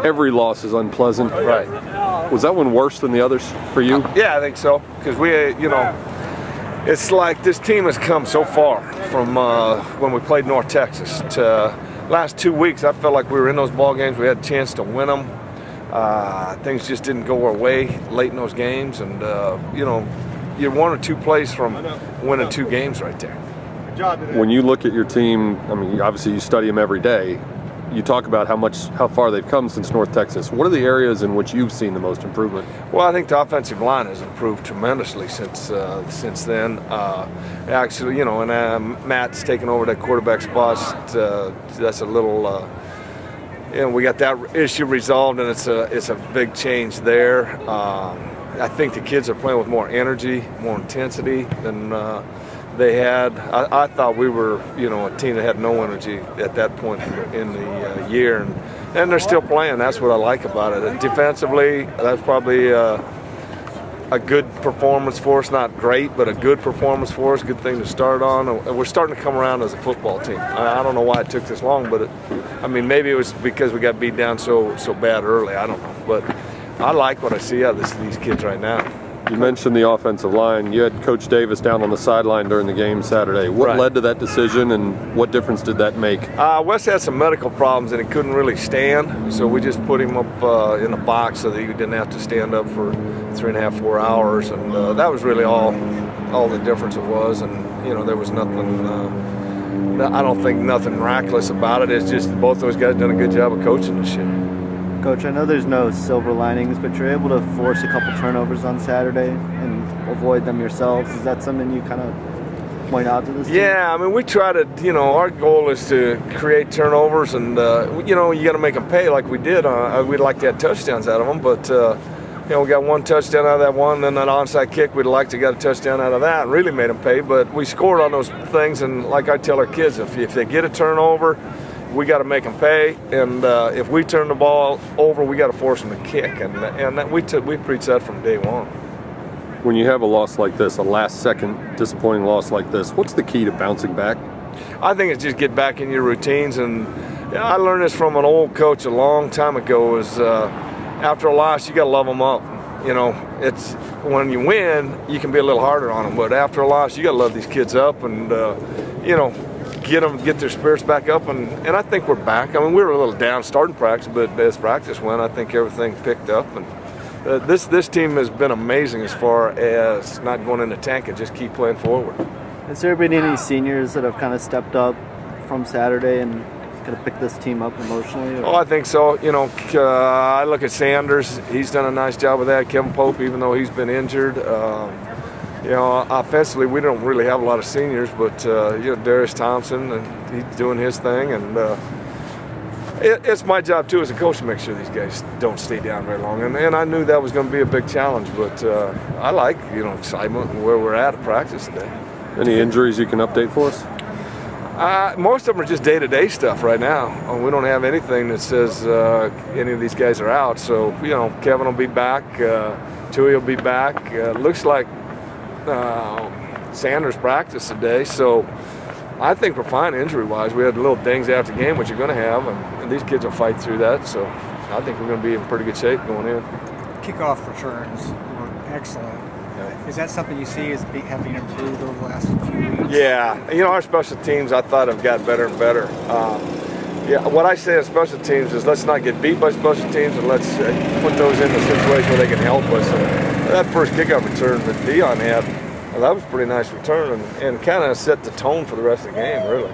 Every loss is unpleasant. Right. Was that one worse than the others for you? Yeah, I think so. Because it's like this team has come so far from when we played North Texas to last 2 weeks. I felt like we were in those ball games. We had a chance to win them. Things just didn't go our way late in those games, and you're 1 or 2 plays from winning 2 games right there. When you look at your team, I mean, obviously you study them every day. You talk about how far they've come since North Texas. What are the areas in which you've seen the most improvement? Well, I think the offensive line has improved tremendously since then. Actually, and Matt's taken over that quarterback spot. That's a little, we got that issue resolved, and it's a big change there. I think the kids are playing with more energy, more intensity than they had. I thought we were, a team that had no energy at that point in the year, and they're still playing. That's what I like about it. And defensively, that's probably a good performance for us. Not great, but a good performance for us. Good thing to start on. We're starting to come around as a football team. I don't know why it took this long, but maybe it was because we got beat down so bad early. I don't know, but I like what I see out of these kids right now. You mentioned the offensive line. You had Coach Davis down on the sideline during the game Saturday. What led to that decision, and what difference did that make? Wes had some medical problems, and he couldn't really stand, so we just put him up in a box so that he didn't have to stand up for 3.5, 4 hours, and that was really all the difference it was. And there was nothing. I don't think nothing miraculous about it. It's just both those guys done a good job of coaching this year. Coach, I know there's no silver linings, but you're able to force a couple turnovers on Saturday and avoid them yourselves. Is that something you kind of point out to this team? Yeah, we try to, our goal is to create turnovers, and, you got to make them pay like we did. We'd like to have touchdowns out of them, but, we got 1 touchdown out of that one, then that onside kick, we'd like to get a touchdown out of that and really made them pay, but we scored on those things, and like I tell our kids, if they get a turnover, we got to make them pay, and if we turn the ball over, we got to force them to kick, and that we preach that from day one. When you have a loss like this, a last-second disappointing loss like this, what's the key to bouncing back? I think it's just get back in your routines, and I learned this from an old coach a long time ago. Is after a loss, you got to love them up. It's when you win, you can be a little harder on them, but after a loss, you got to love these kids up, and get their spirits back up, and I think we're back. We were a little down starting practice, but as practice went, I think everything picked up, and this team has been amazing as far as not going in the tank and just keep playing forward. Has there been any seniors that have kind of stepped up from Saturday and kind of picked this team up emotionally? Oh, I think so. I look at Sanders. He's done a nice job with that. Kevin Pope, even though he's been injured. Offensively, we don't really have a lot of seniors, but Darius Thompson, and he's doing his thing, and it's my job too as a coach to make sure these guys don't stay down very long. And I knew that was going to be a big challenge, but I like excitement and where we're at practice today. Any injuries you can update for us? Most of them are just day-to-day stuff right now. We don't have anything that says any of these guys are out. So Kevin will be back, Chewy will be back. Looks like Sanders practiced today, so I think we're fine injury-wise. We had little dings after the game, which you're going to have, and these kids will fight through that. So I think we're going to be in pretty good shape going in. Kickoff returns were excellent. Is that something you see as having improved over the last few weeks? Yeah, our special teams I thought have got better and better. What I say on special teams is let's not get beat by special teams, and let's put those in a situation where they can help us. And that first kickoff return that Dion had, that was a pretty nice return, and kind of set the tone for the rest of the game, really.